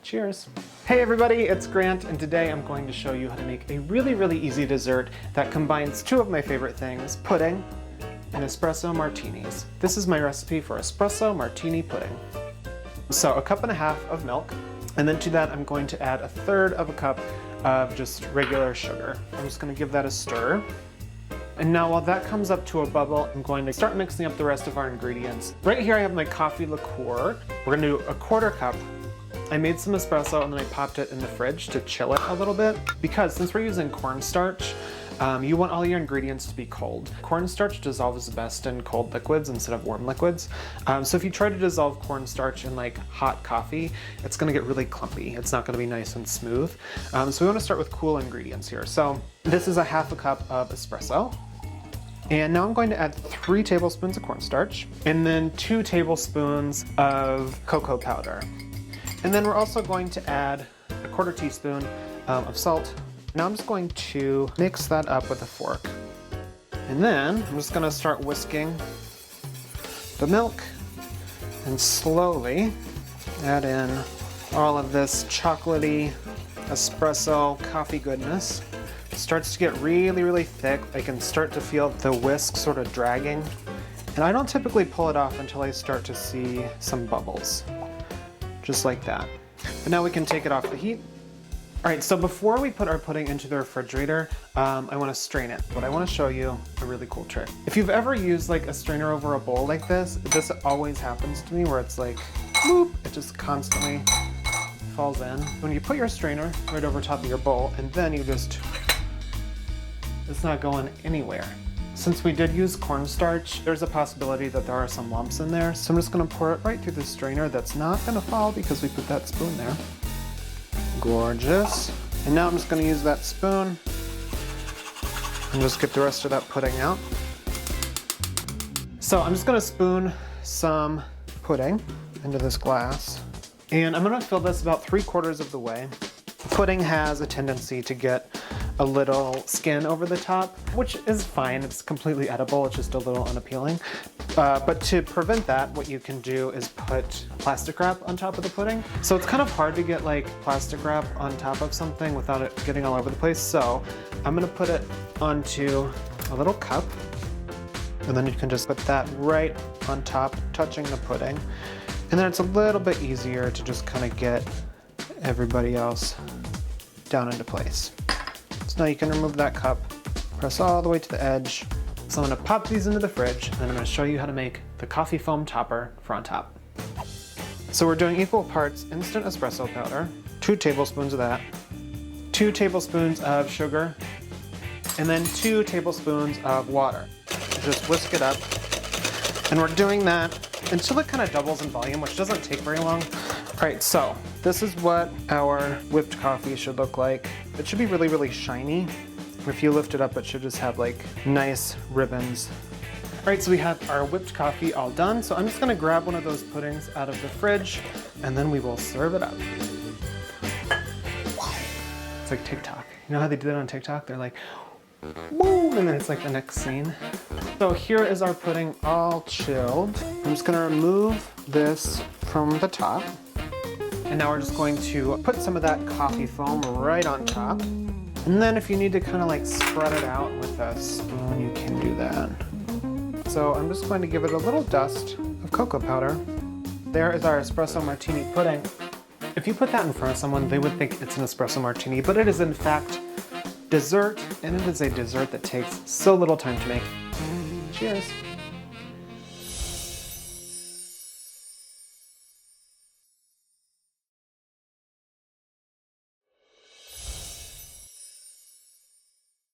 Cheers. Hey everybody, it's Grant, and today I'm going to show you how to make a really easy dessert that combines two of my favorite things, pudding and espresso martinis. This is my recipe for espresso martini pudding. So 1.5 cups of milk, and then to that I'm going to add 1/3 cup of just regular sugar. I'm just going to give that a stir. And now while that comes up to a bubble, I'm going to start mixing up the rest of our ingredients. Right here I have my coffee liqueur. We're going to do 1/4 cup. I made some espresso and then I popped it in the fridge to chill it a little bit, because since we're using cornstarch, you want all your ingredients to be cold. Cornstarch dissolves best in cold liquids instead of warm liquids. So if you try to dissolve cornstarch in like hot coffee, it's gonna get really clumpy. It's not gonna be nice and smooth. So we wanna start with cool ingredients here. So this is 1/2 cup of espresso. And now I'm going to add 3 tablespoons of cornstarch and then 2 tablespoons of cocoa powder. And then we're also going to add 1/4 teaspoon of salt. Now I'm just going to mix that up with a fork. And then I'm just gonna start whisking the milk and slowly add in all of this chocolatey espresso coffee goodness. It starts to get really thick. I can start to feel the whisk sort of dragging. And I don't typically pull it off until I start to see some bubbles. Just like that. But now we can take it off the heat. All right, so before we put our pudding into the refrigerator, I want to strain it, but I want to show you a really cool trick. If you've ever used like a strainer over a bowl like this always happens to me where it's like, boop, it just constantly falls in. When you put your strainer right over top of your bowl and then you just, it's not going anywhere. Since we did use cornstarch, there's a possibility that there are some lumps in there. So I'm just gonna pour it right through the strainer. That's not gonna fall because we put that spoon there. Gorgeous. And now I'm just gonna use that spoon and just get the rest of that pudding out. So I'm just gonna spoon some pudding into this glass. And I'm gonna fill this about 3/4 of the way. Pudding has a tendency to get a little skin over the top, which is fine. It's completely edible. It's just a little unappealing. But to prevent that, what you can do is put plastic wrap on top of the pudding. So it's kind of hard to get like plastic wrap on top of something without it getting all over the place. So I'm gonna put it onto a little cup, and then you can just put that right on top, touching the pudding. And then it's a little bit easier to just kind of get everybody else down into place. So now you can remove that cup, press all the way to the edge. So I'm gonna pop these into the fridge, and then I'm gonna show you how to make the coffee foam topper for on top. So we're doing equal parts instant espresso powder, 2 tablespoons of that, 2 tablespoons of sugar, and then 2 tablespoons of water. Just whisk it up. And we're doing that until it kind of doubles in volume, which doesn't take very long. All right, so this is what our whipped coffee should look like. It should be really shiny. If you lift it up, it should just have like nice ribbons. All right, so we have our whipped coffee all done. So I'm just gonna grab one of those puddings out of the fridge, and then we will serve it up. It's like TikTok. You know how they do that on TikTok? They're like, boom, and then it's like the next scene. So here is our pudding all chilled. I'm just gonna remove this from the top. And now we're just going to put some of that coffee foam right on top. And then if you need to kind of like spread it out with a spoon, you can do that. So I'm just going to give it a little dust of cocoa powder. There is our espresso martini pudding. If you put that in front of someone, they would think it's an espresso martini, but it is in fact dessert, and it is a dessert that takes so little time to make. Cheers.